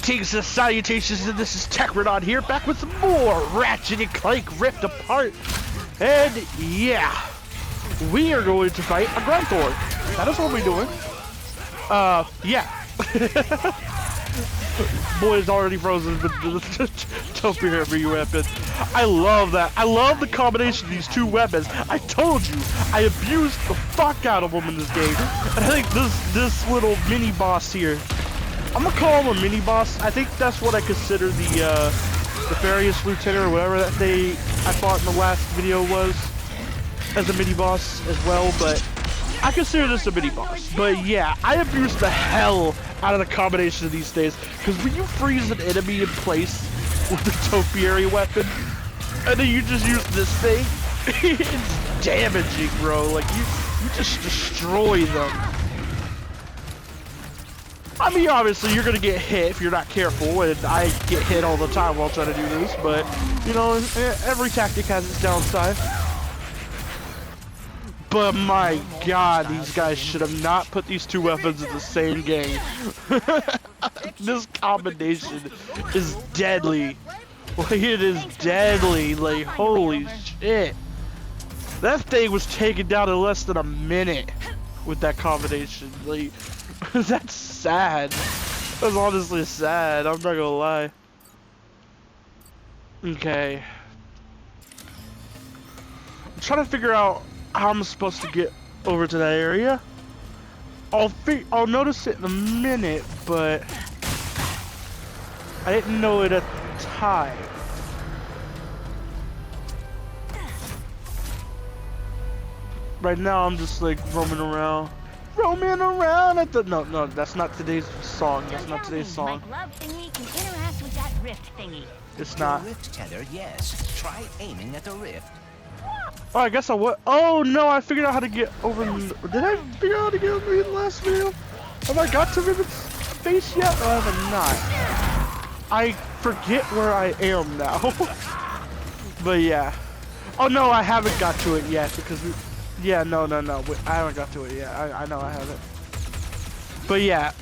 Greetings and salutations, and this is Techrodon here, back with some more Ratchet Clank Rift Apart. And yeah, we are going to fight a Grunthor. That is what we're doing. Yeah. Boy is already frozen with the Seekerpede weapon. I love that. I love the combination of these two weapons. I told you, I abused the fuck out of them in this game. And I think this little mini boss here, I'm gonna call him a mini boss. I think that's what I consider the Nefarious Lieutenant or whatever that I fought in the last video was, as a mini boss as well. But I consider this a mini boss. But yeah, I abused the hell out of the combination of these things, because when you freeze an enemy in place with the Seekerpede weapon, and then you just use this thing, it's damaging, bro. Like you just destroy them. I mean, obviously, you're gonna get hit if you're not careful, and I get hit all the time while trying to do this, but, you know, every tactic has its downside. But my god, these guys should have not put these two weapons in the same game. This combination is deadly. Like, it is deadly. Like, holy shit. That thing was taken down in less than a minute with that combination. Like, that's sad. That's honestly sad. I'm not gonna lie. Okay. I'm trying to figure out how I'm supposed to get over to that area. I'll notice it in a minute, but I didn't know it at the time. Right now, I'm just like roaming around at the no, that's not today's song. That's not today's song. My glove thingy can interact with that rift thingy. It's not. Rift tether, yes. Try aiming at the rift. Oh, I guess I would. Oh no, I figured out how to get over. Did I figure out how to get over in the last video? Have I got to Rivet's face yet, or have I not? I forget where I am now. But yeah. Oh no, I haven't got to it yet because we. Yeah, no. Wait, I haven't got to it yet. I know I haven't. But yeah,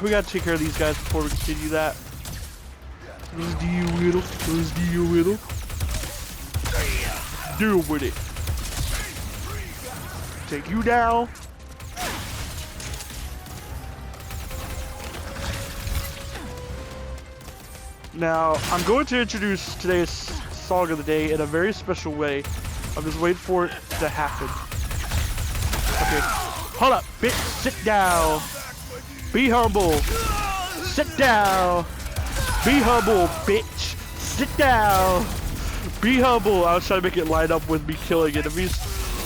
we gotta take care of these guys before we continue that. Let's deal with them. Let's deal with them. Deal with it. Take you down. Now, I'm going to introduce today's song of the day in a very special way. I'm just waiting for it to happen. Okay. Hold up, bitch. Sit down. Be humble. Sit down. Be humble, bitch. Sit down. Be humble. I was trying to make it line up with me killing enemies.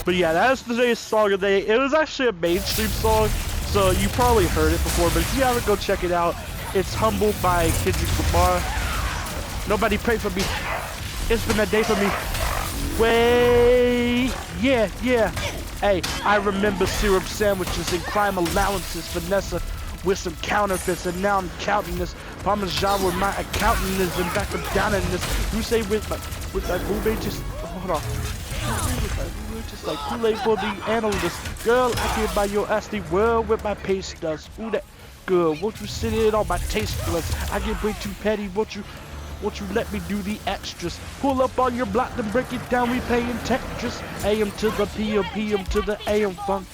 But yeah, that's today's song of the day. It was actually a mainstream song, so you probably heard it before, but if you haven't, go check it out. It's Humble by Kendrick Lamar. Nobody pray for me. It's been a day for me. Way, yeah. Hey, I remember syrup sandwiches and crime allowances, Vanessa with some counterfeits, and now I'm counting this Parmesan with my accountant is and back down in this. You say with my boo just hold on. Just like Kool-Aid for the analyst. Girl, I can buy your ass the world with my paste dust. Ooh, that good. Won't you sit it on my taste buds? I get way too petty. Won't you let me do the extras? Pull up on your block and break it down. We playing Tetris. AM to the PM, PM to the AM funk.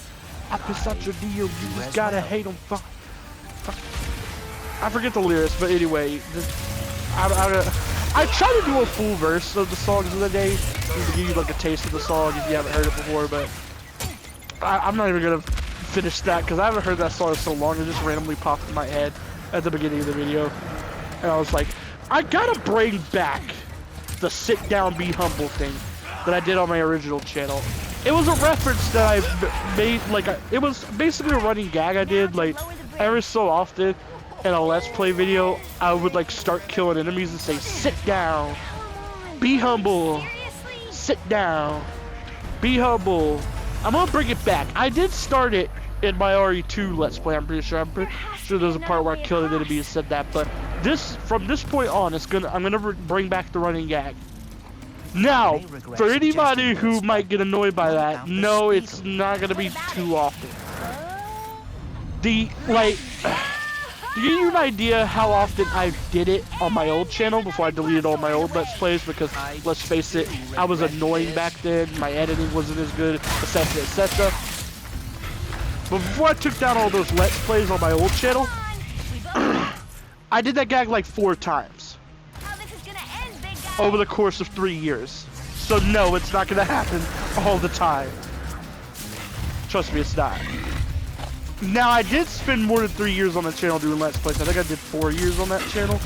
I piss out your deal. You just gotta hate them. Fuck. I forget the lyrics, but anyway, I try to do a full verse of the songs of the day to give you like a taste of the song if you haven't heard it before, but I'm not even gonna finish that because I haven't heard that song in so long. It just randomly popped in my head at the beginning of the video, and I was like, I gotta bring back the sit down, be humble thing that I did on my original channel. It was a reference that I made, like it was basically a running gag I did, like every so often. In a Let's Play video, I would like start killing enemies and say, sit down, be humble, sit down, be humble. I'm gonna bring it back. I did start it in my RE2 Let's Play, I'm pretty sure there's a part where I killed an enemy and said that, but from this point on, I'm gonna bring back the running gag. Now, for anybody who might get annoyed by that, no, it's not gonna be too often. To give you an idea how often I did it on my old channel before I deleted all my old Let's Plays, because let's face it, I was annoying back then, my editing wasn't as good, etc, etc. But before I took down all those Let's Plays on my old channel, I did that gag like 4 times over the course of 3 years. So no, it's not gonna happen all the time. Trust me, it's not. Now, I did spend more than 3 years on the channel doing Let's Plays. I think I did 4 years on that channel.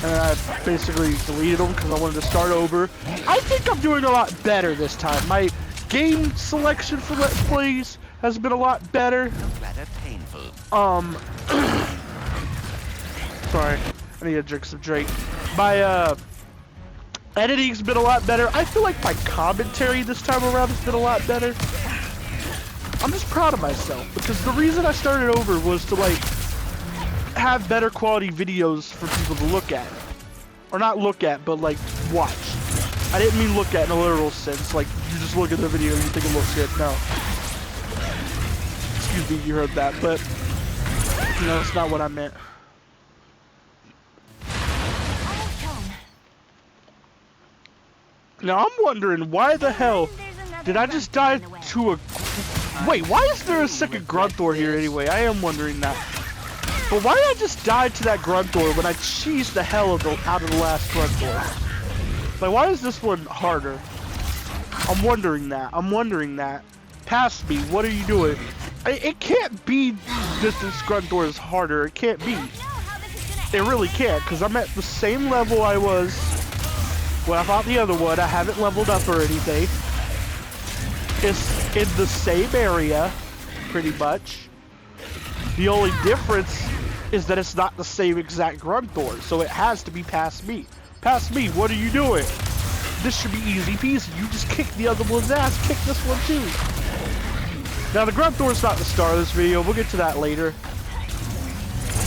And I basically deleted them because I wanted to start over. I think I'm doing a lot better this time. My game selection for Let's Plays has been a lot better. Rather painful. Sorry. I need to drink some drink. My, editing's been a lot better. I feel like my commentary this time around has been a lot better. I'm just proud of myself, because the reason I started over was to, like, have better quality videos for people to look at. Or not look at, but, like, watch. I didn't mean look at in a literal sense, like, you just look at the video and you think it looks good. No. Excuse me, you heard that, but, you know, that's not what I meant. Now, I'm wondering, why the hell did I just die to a... Wait, why is there a second Grunthor here anyway? I am wondering that. But why did I just die to that Grunthor when I cheesed the hell out of the last Grunthor? Like, why is this one harder? I'm wondering that. I'm wondering that. Pass me. What are you doing? It can't be this Grunthor is harder. It can't be. It really can't, because I'm at the same level I was when I fought the other one. I haven't leveled up or anything. It's in the same area, pretty much. The only difference is that it's not the same exact Grunthor, so it has to be past me. Past me, what are you doing? This should be easy peasy. You just kick the other one's ass, kick this one too. Now the Grunthor's not the star of this video, we'll get to that later.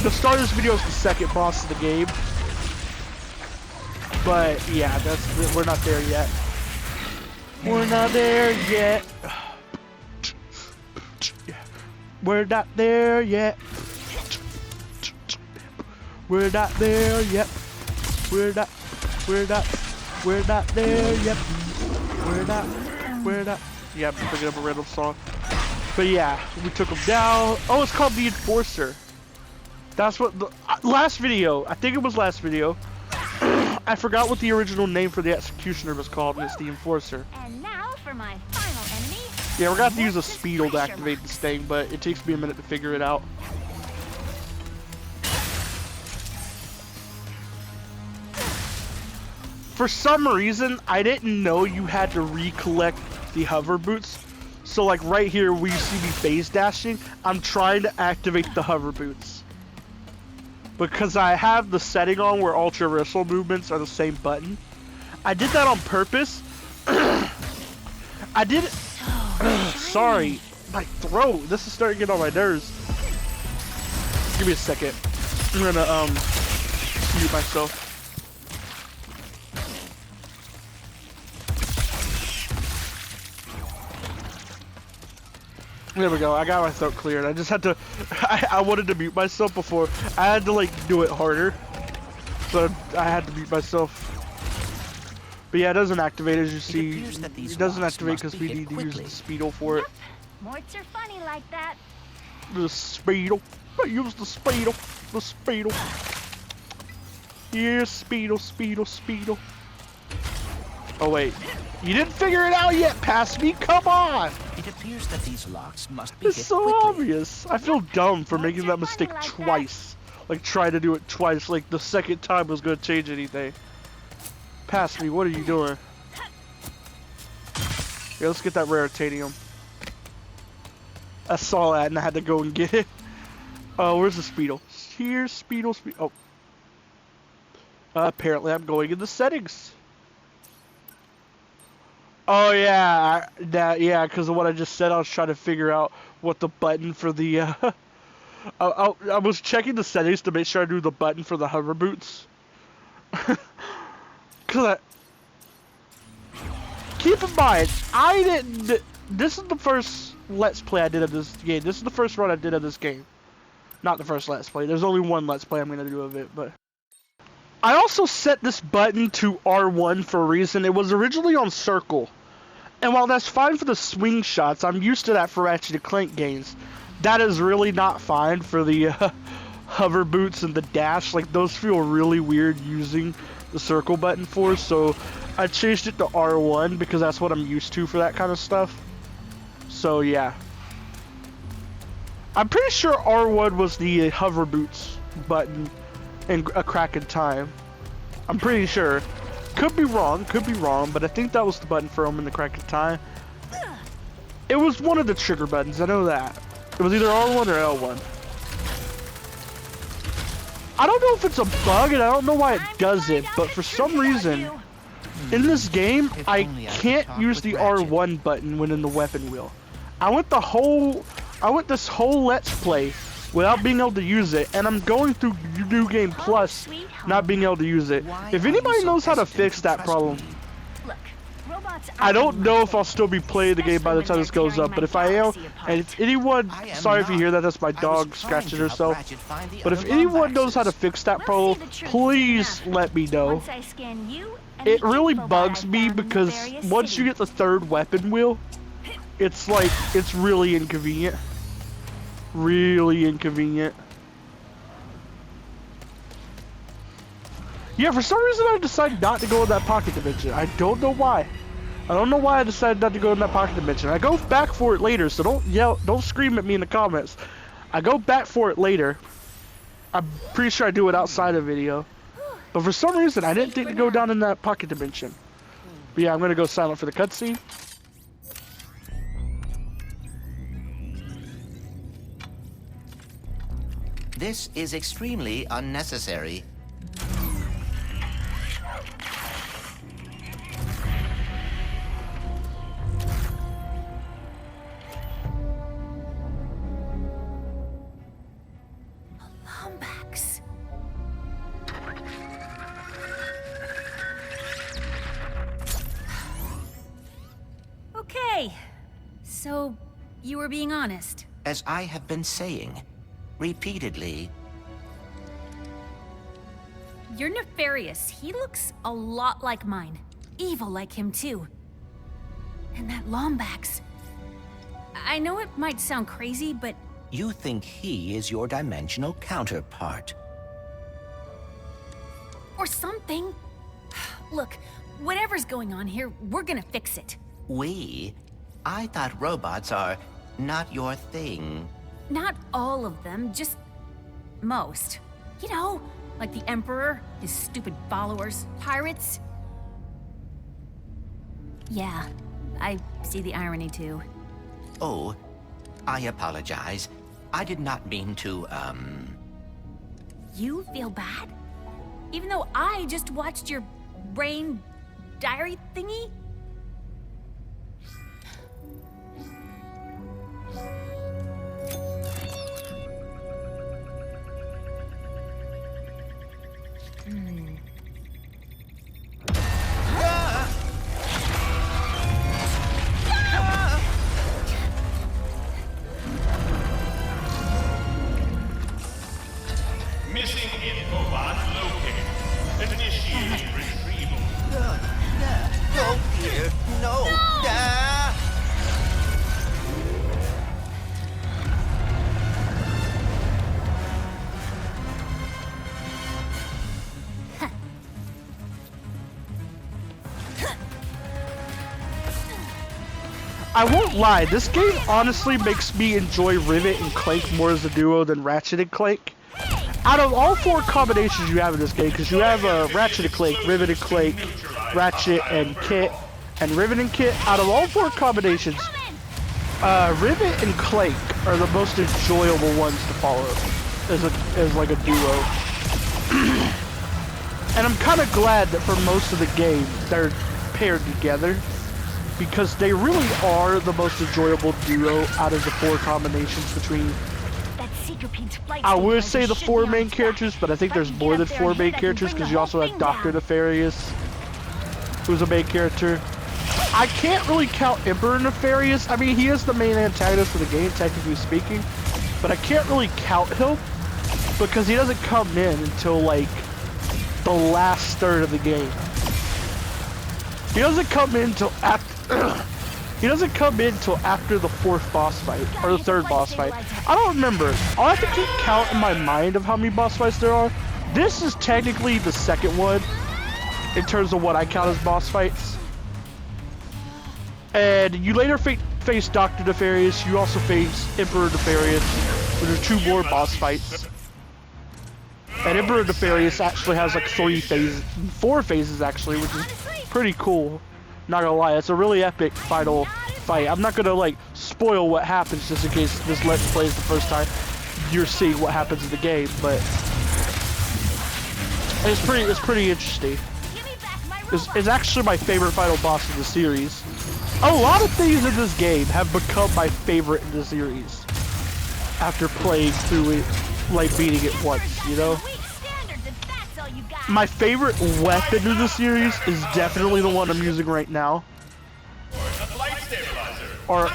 The star of this video is the second boss of the game. But yeah, we're not there yet. We're not there yet. We're not there yet. We're not there yet. We're not there yet. We're not. Yeah, I'm picking up a random song. But yeah, we took him down. Oh, it's called the Enforcer. That's what the last video. I think it was last video. I forgot what the original name for the Executioner was called, and it's the Enforcer. And now for my final enemy. Yeah, we're gonna have to use a Speedle to activate this thing, but it takes me a minute to figure it out. For some reason, I didn't know you had to recollect the hover boots. So like right here where you see me phase dashing, I'm trying to activate the hover boots. Because I have the setting on where ultra wrestle movements are the same button. I did that on purpose. I did it. Sorry, my throat. This is starting to get on my nerves. Give me a second. I'm gonna mute myself. There we go, I got my throat cleared. I just had to, I wanted to mute myself before. I had to like do it harder. So I had to mute myself. But yeah, it doesn't activate as you see. It doesn't activate because we need to use the Speedle for it. Morts are funny like that. The Speedle. I use the Speedle. The Speedle. Yeah, Speedle, Speedle, Speedle. Oh wait, you didn't figure it out yet, past me? Come on! It appears that these locks must be It's hit so quickly. obvious. I feel dumb for making that mistake twice. Like try to do it twice, like the second time was gonna change anything. Pass me, what are you doing? Yeah, let's get that rare titanium. I saw that and I had to go and get it. Oh, where's the Speedle? Here's Speedle, Speedle. Oh. Apparently I'm going in the settings. Oh yeah, yeah, because of what I just said, I was trying to figure out what the button for the, I was checking the settings to make sure I knew the button for the hover boots. Cause keep in mind, this is the first Let's Play I did of this game. This is the first run I did of this game. Not the first Let's Play. There's only one Let's Play I'm gonna do of it, but... I also set this button to R1 for a reason. It was originally on circle. And while that's fine for the swing shots, I'm used to that for Ratchet Clank games. That is really not fine for the hover boots and the dash. Like, those feel really weird using the circle button for, so I changed it to R1 because that's what I'm used to for that kind of stuff. So, yeah. I'm pretty sure R1 was the hover boots button in A Crack in Time. I'm pretty sure. Could be wrong, but I think that was the button for him in The Crack in Time. It was one of the trigger buttons, I know that. It was either R1 or L1. I don't know if it's a bug and I don't know why it does it, but for some reason, in this game, I can't use the R1 button when in the weapon wheel. I went this whole Let's Play without being able to use it, and I'm going through New Game Plus not being able to use it. If anybody knows how to fix that problem, I don't know if I'll still be playing the game by the time this goes up, but if I am, and if anyone, sorry if you hear that, that's my dog scratching herself, but if anyone knows how to fix that problem, please let me know. It really bugs me because once you get the third weapon wheel, it's like, it's really inconvenient. Really inconvenient. Yeah, for some reason I decided not to go in that pocket dimension. I don't know why. I don't know why I decided not to go in that pocket dimension. I go back for it later, so don't yell, don't scream at me in the comments. I go back for it later. I'm pretty sure I do it outside of video. But for some reason, I didn't think to go down in that pocket dimension. But yeah, I'm gonna go silent for the cutscene. This is extremely unnecessary. Lombax. Okay. So, you were being honest. As I have been saying, repeatedly. You're nefarious. He looks a lot like mine. Evil like him, too. And that Lombax. I know it might sound crazy, but... You think he is your dimensional counterpart. Or something. Look, whatever's going on here, we're gonna fix it. We? I thought robots are not your thing. Not all of them, just most. You know, like the Emperor, his stupid followers, pirates. Yeah, I see the irony too. Oh, I apologize. I did not mean to, You feel bad? Even though I just watched your brain diary thingy? Missing infobot located. Initiate retrieval. No, dear, no. I won't lie, this game honestly makes me enjoy Rivet and Clank more as a duo than Ratchet and Clank. Out of all four combinations you have in this game, because you have Ratchet and Clank, Rivet and Clank, Ratchet and Kit, and Rivet and Kit, out of all four combinations, Rivet and Clank are the most enjoyable ones to follow as like a duo. And I'm kind of glad that for most of the game they're paired together, because they really are the most enjoyable duo out of the four combinations between. I would say the four main characters, but I think there's more than four main characters because you also have Dr. Nefarious, who's a main character. I can't really count Emperor Nefarious. I mean, he is the main antagonist of the game, technically speaking, but I can't really count him because he doesn't come in until like the last third of the game. He doesn't come in till after. He doesn't come in till after the 4th boss fight or the 3rd boss fight. I don't remember. I'll have to keep count in my mind of how many boss fights there are. This is technically the 2nd one in terms of what I count as boss fights. And you later face Dr. Nefarious. You also face Emperor Nefarious, which are 2 more boss fights. And Emperor Nefarious actually has like 4 phases actually, which is pretty cool. Not gonna lie, it's a really epic final fight. I'm not gonna like spoil what happens just in case this Let's Play is the first time you're seeing what happens in the game, but it's pretty interesting. It's actually my favorite final boss in the series. A lot of things in this game have become my favorite in the series after playing through it, like beating it once, you know? My favorite weapon in the series is definitely the one I'm using right now. Or,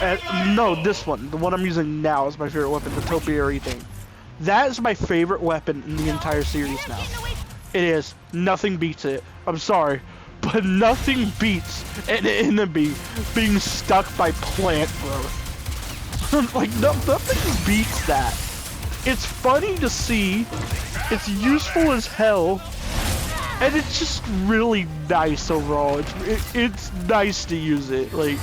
no, this one. The one I'm using now is my favorite weapon, the topiary thing. That is my favorite weapon in the entire series now. It is. Nothing beats it. I'm sorry. But nothing beats an enemy being stuck by plant growth. Like, nothing beats that. It's funny to see. It's useful as hell. And it's just really nice overall. It's nice to use it. Like,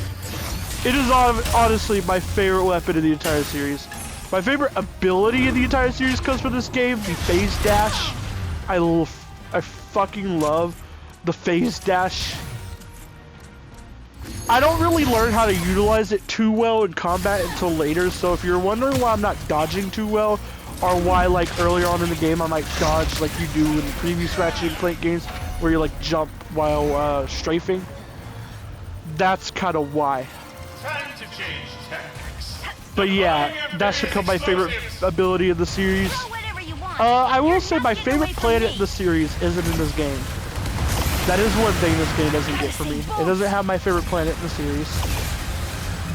it is honestly my favorite weapon in the entire series. My favorite ability in the entire series comes from this game, the phase dash. I fucking love the phase dash. I don't really learn how to utilize it too well in combat until later, so if you're wondering why I'm not dodging too well, or why like earlier on in the game I might dodge like you do in the previous Ratchet Clank games where you like jump while strafing, that's kind of why. Time to change tactics. But yeah, that's become my favorite ability in the series. I will say my favorite planet in the series isn't in this game. That is one thing this game doesn't get for me. It doesn't have my favorite planet in the series.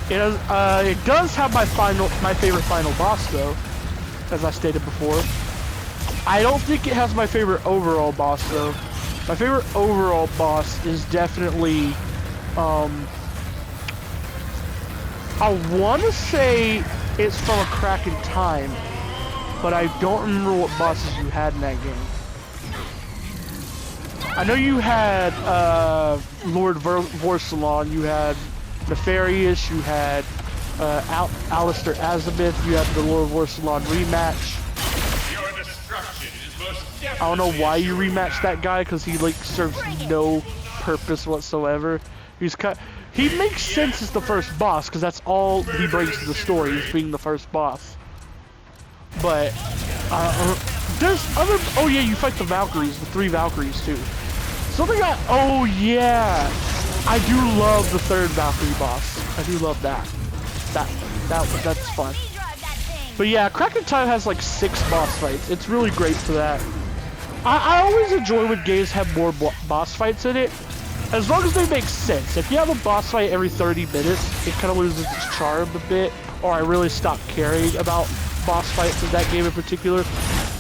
It does have my favorite final boss though, as I stated before. I don't think it has my favorite overall boss though. My favorite overall boss is definitely, I want to say it's from A Crack in Time, but I don't remember what bosses you had in that game. I know you had Lord Vorsalon, you had Nefarious, you had Alistair Azimuth, you had the Lord Vorsalon rematch. Your destruction is most I don't know why you rematched that guy, because he like serves no purpose whatsoever. He makes sense as the first boss, because that's all he brings to the story, is being the first boss. But there's other. Oh yeah, you fight the Valkyries, the 3 Valkyries too. Oh yeah, I do love the 3rd Valkyrie boss. I do love that. That's fun. But yeah, Crack in Time has like 6 boss fights. It's really great for that. I always enjoy when games have more boss fights in it, as long as they make sense. If you have a boss fight every 30 minutes, it kind of loses its charm a bit, or I really stop caring about boss fights in that game in particular.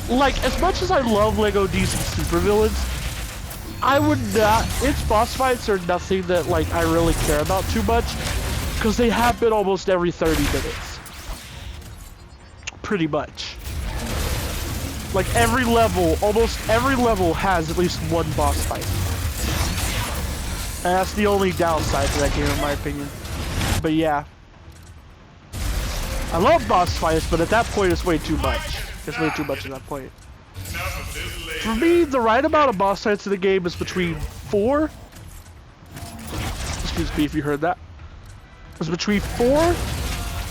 Like, as much as I love LEGO DC Supervillains, I would not, its boss fights are nothing that like I really care about too much, because they happen almost every 30 minutes. Pretty much. Like every level, almost every level has at least one boss fight. And that's the only downside to that game in my opinion. But yeah. I love boss fights, but at that point it's way too much. It's way too much at that point. For me, the right amount of boss fights in the game is between 4. Excuse me if you heard that. It's between 4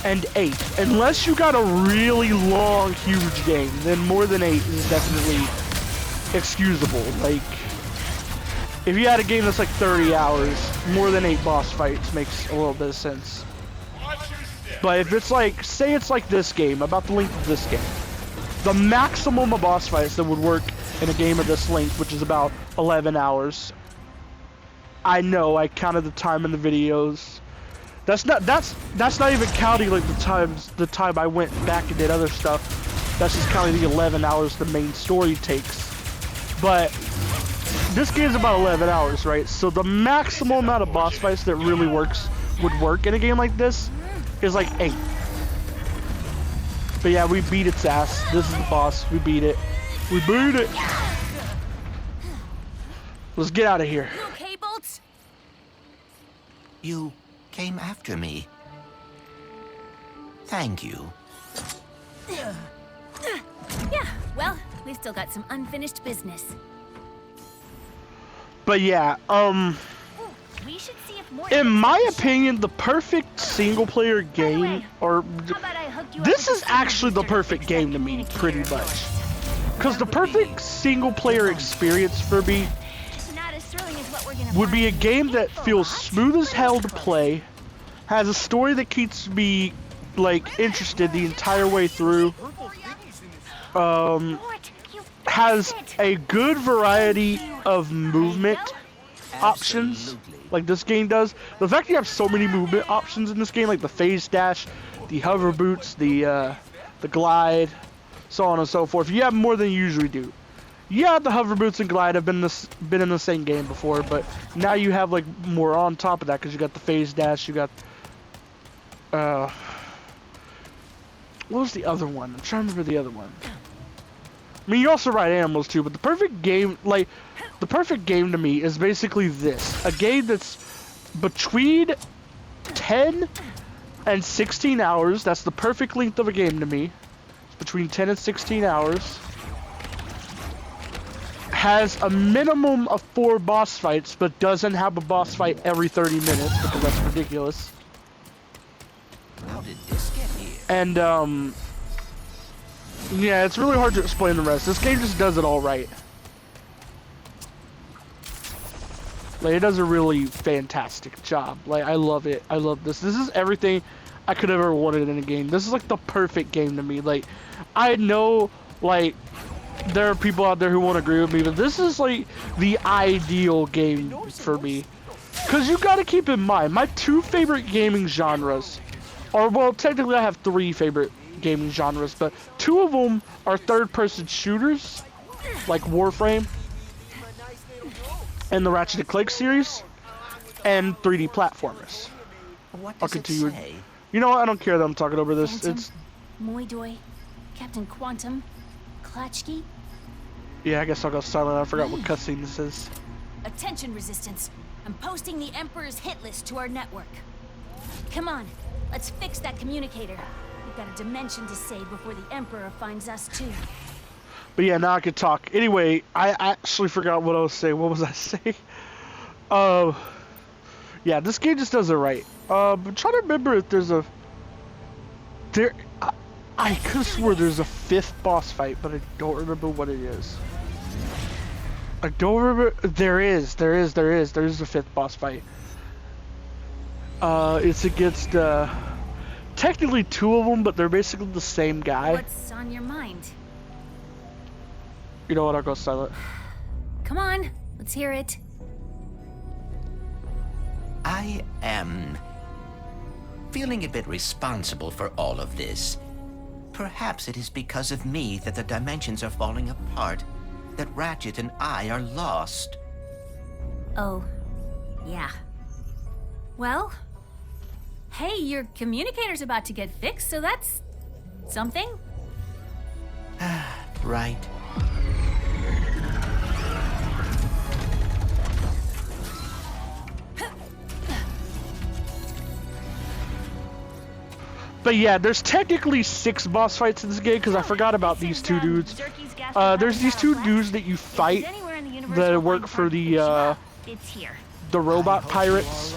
and 8. Unless you got a really long, huge game, then more than 8 is definitely excusable. Like, if you had a game that's like 30 hours, more than 8 boss fights makes a little bit of sense. But if it's like, say it's like this game, about the length of this game, the maximum of boss fights that would work in a game of this length, which is about 11 hours. I know, I counted the time in the videos. That's not even counting like the time I went back and did other stuff. That's just kind of the 11 hours the main story takes. But this game's about 11 hours, right? So the maximum amount of boss fights that really would work in a game like this is like 8. But yeah, we beat its ass. This is the boss. We beat it. We beat it. Let's get out of here. You okay, Bolts? You came after me. Thank you. Yeah, well, we've still got some unfinished business. But yeah, We should see if more in my opinion, the perfect single player game, or this is actually the perfect game to me, pretty much. Because the perfect single player experience for me would be a game that feels smooth as hell to play, has a story that keeps me like interested the entire way through, has a good variety of movement options like this game does. The fact that you have so many movement options in this game, like the phase dash, the hover boots, the glide, so on and so forth, you have more than you usually do. Yeah, the hover boots and glide have been in the same game before, but now you have like more on top of that because you got the phase dash, you got what was the other one? I'm trying to remember the other one. I mean, you also ride animals too, but the perfect game, like, the perfect game to me is basically this. A game that's between 10 and 16 hours. That's the perfect length of a game to me. It's between 10 and 16 hours. Has a minimum of 4 boss fights, but doesn't have a boss fight every 30 minutes, because that's ridiculous. How did this get here? And, yeah, it's really hard to explain the rest. This game just does it all right. Like, it does a really fantastic job. Like, I love it. I love this. This is everything I could have ever wanted in a game. This is, like, the perfect game to me. Like, I know, like, there are people out there who won't agree with me, but this is, like, the ideal game for me. Because you gotta keep in mind, my 2 favorite gaming genres, or, well, technically I have 3 favorite gaming genres, but 2 of them are third-person shooters, like Warframe and the Ratchet Clank series, and 3D platformers. What I'll does it continue. say? You know what? I don't care that I'm talking over this. Phantom, It's Moidoi, Captain Quantum, Klatchki. yeah. I guess I'll go silent. I forgot what cutscene this is. Attention, Resistance. I'm posting the Emperor's hit list to our network. Come on, let's fix that communicator. We've got a dimension to save before the Emperor finds us too. But yeah, now I can talk. Anyway, I actually forgot what I was saying. What was I saying? Yeah, this game just does it right. I'm trying to remember if there's a... I could have swore there's a 5th boss fight, but I don't remember what it is. I don't remember... There is a 5th boss fight. It's against, technically 2 of them, but they're basically the same guy. What's on your mind? You know what? I'll go silent. Come on, let's hear it. I am feeling a bit responsible for all of this. Perhaps it is because of me that the dimensions are falling apart, that Ratchet and I are lost. Oh, yeah. Well, hey, your communicator's about to get fixed, so that's something. Right. But yeah, there's technically 6 boss fights in this game because I forgot about these 2 dudes. There's these 2 dudes that you fight that work for the robot pirates,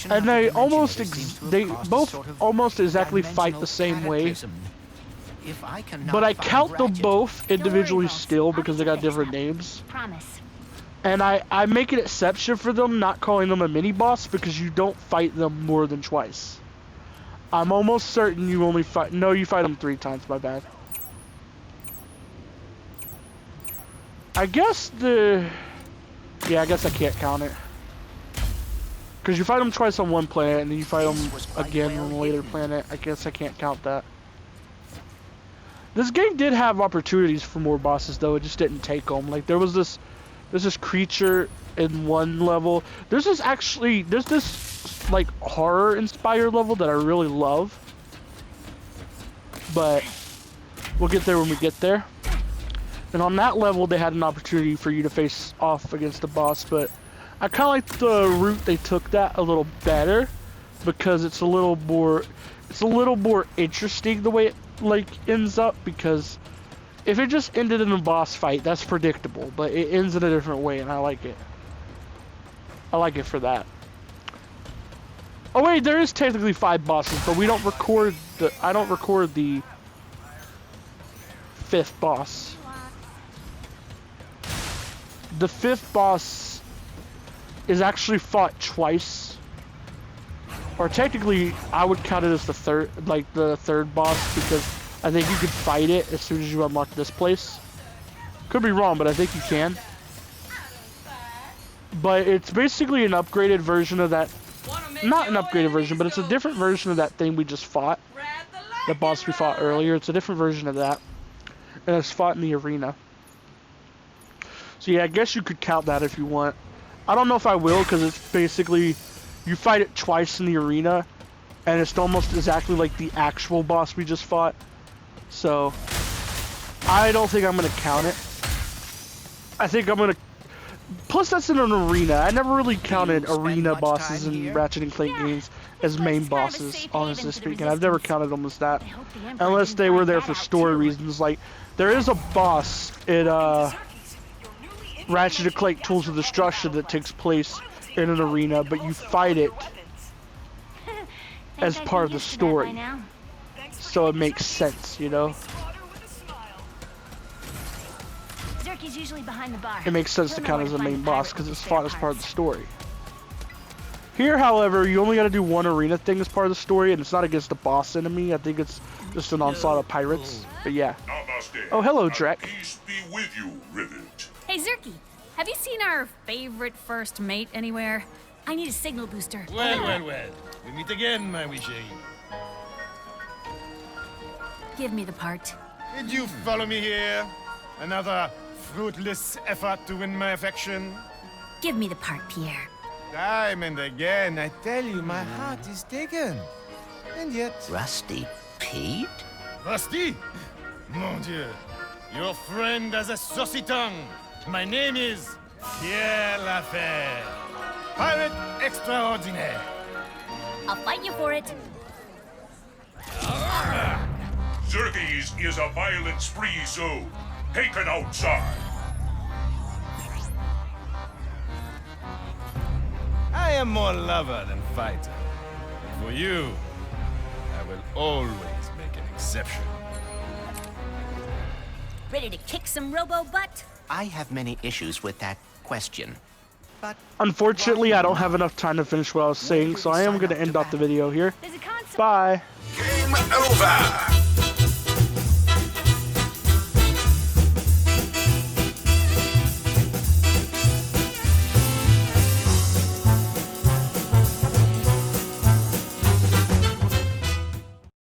and they both almost exactly fight the same way. But I count them both individually still because they got different names. And I make an exception for them, not calling them a mini boss, because you don't fight them more than twice. I'm almost certain you only fight... No, you fight them 3 times, my bad. I guess the... Yeah, I guess I can't count it. Because you fight them twice on one planet, and then you fight them again on a later planet. I guess I can't count that. This game did have opportunities for more bosses, though. It just didn't take them. Like, there's this creature in one level. There's this, like, horror-inspired level that I really love. But we'll get there when we get there. And on that level, they had an opportunity for you to face off against the boss, but I kind of like the route they took that a little better, because it's a little more interesting the way it like ends up. Because if it just ended in a boss fight, that's predictable, but it ends in a different way, and I like it. I like it for that. Oh wait, there is technically 5 bosses, but we don't record the. I don't record the 5th boss. The 5th boss is actually fought twice. Or technically, I would count it as the third boss, because I think you could fight it as soon as you unlock this place. Could be wrong, but I think you can. But it's basically an upgraded version of that. Not an upgraded version, but it's a different version of that thing we just fought. The boss we fought earlier. It's a different version of that. And it's fought in the arena. So yeah, I guess you could count that if you want. I don't know if I will, because it's basically, you fight it twice in the arena, and it's almost exactly like the actual boss we just fought. So, I don't think I'm going to count it. I think I'm going to... Plus, that's in an arena. I never really counted arena bosses in Ratchet and Clank games as main bosses, honestly speaking. I've never counted them as that. Unless they were there for story reasons. Like, there is a boss in Ratchet & Clank Tools of Destruction that takes place in an arena, but you fight it as part of the story. So it makes sense, you know? Usually behind the bar. It makes sense to count as the main boss because it's fought as part of the story. Here, however, you only got to do one arena thing as part of the story, and it's not against the boss enemy. I think it's just an onslaught of pirates. But yeah. Oh, hello, Drek. Peace be with you, Rivet. Hey, Zerky, have you seen our favorite first mate anywhere? I need a signal booster. Well. We meet again, my wee chérie. Give me the part. Did you follow me here? Another fruitless effort to win my affection? Give me the part, Pierre. Time and again, I tell you, my heart is taken. And yet... Rusty Pete? Rusty? Mon Dieu. Your friend has a saucy tongue. My name is Pierre Lafayette. Pirate extraordinaire. I'll fight you for it. Xerxes is a violent spree zone. Taken outside. I am more lover than fighter. For you, I will always make an exception. Ready to kick some robo butt? I have many issues with that question. But Unfortunately, I don't have enough time to finish what I was saying, so I am going to end off the video here. There's a console. Bye. Game over.